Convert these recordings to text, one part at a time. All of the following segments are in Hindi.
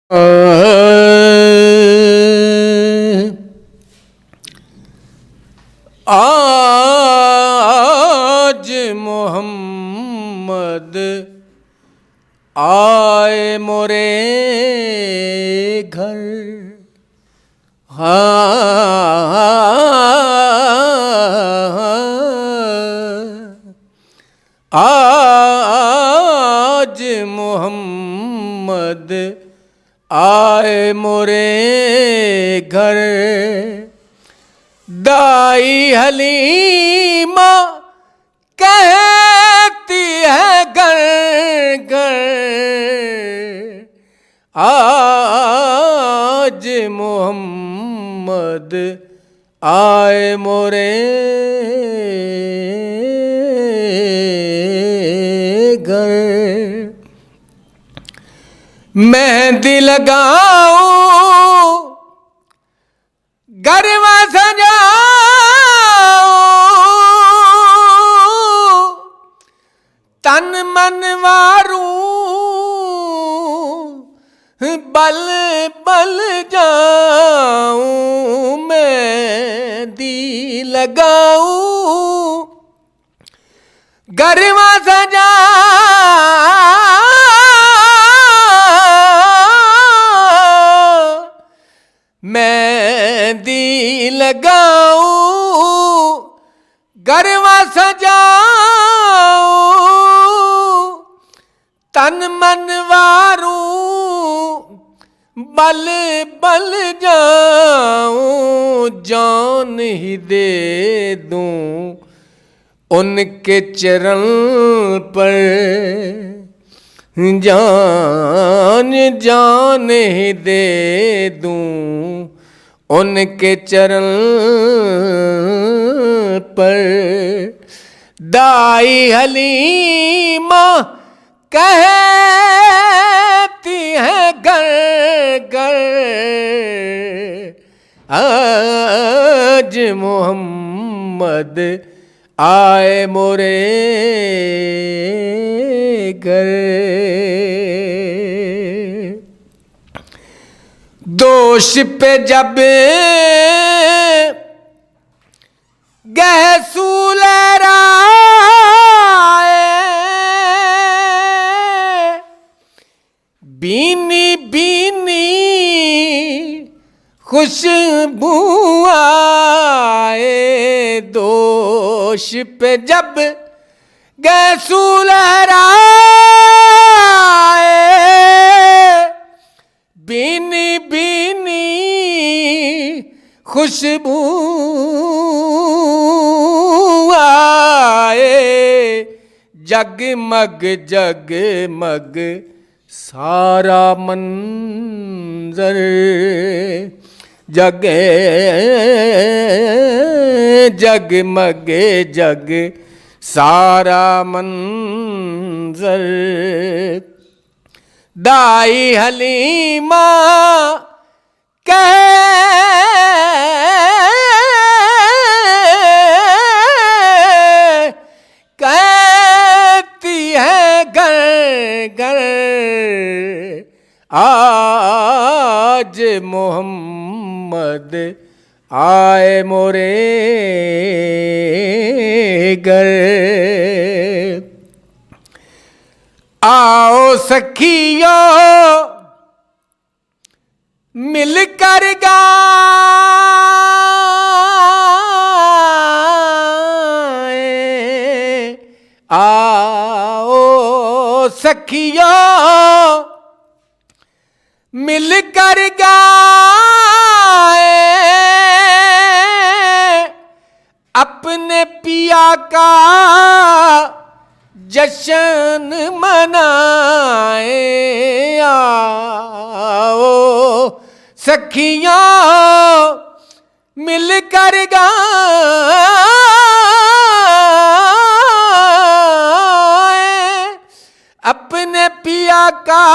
आज मोहम्मद आए मोरे घर। आज मोहम्मद आए मोरे घर। दाई हलीमा कहती है घर घर। आज मोहम्मद आए मोरे घर। मेहंदी लगाऊं गरबा सजाऊं तन मन वारूं बल बल जाऊं। मेहंदी लगाऊं गरबा मेहंदी लगाऊं गरबा सजाऊं तन मन वारूं बल बल जाऊं। जान ही दे दूं उनके चरण पर। जान जान ही दे दूं उनके चरण पर। दाई हलीमा कहती है घर घर। आज मोहम्मद आए मोरे घर। दोष पे जब गहसू लहराए बीनी बीनी खुशबू आए। दोष पे जब गहसू लहराए बीनी बीनी खुशबू आए। जगमग जगमग सारा मंजर जगे जगमग जग सारा मंजर। दाई हलीमा कहती है घर घर। आज मोहम्मद आए मोरे घर। आओ सखियो मिलकर गाए। आओ सखियो मिलकर गाए अपने पिया का जश्न मनाए। आओ सखियां मिलकर गाए अपने पिया का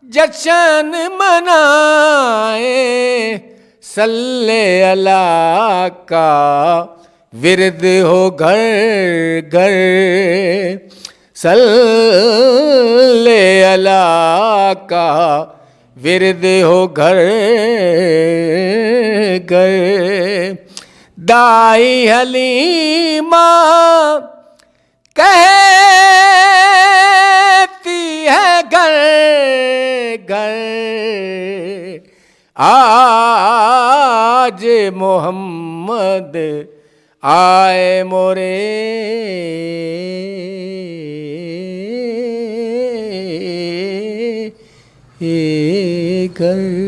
जश्न मनाए। सल्ले अला का विरद हो घर घर। सल्ले अला का विरद हो घर घर। दाई हलीमा कहती है घर घर। आज मोहम्मद आए मोरे घर।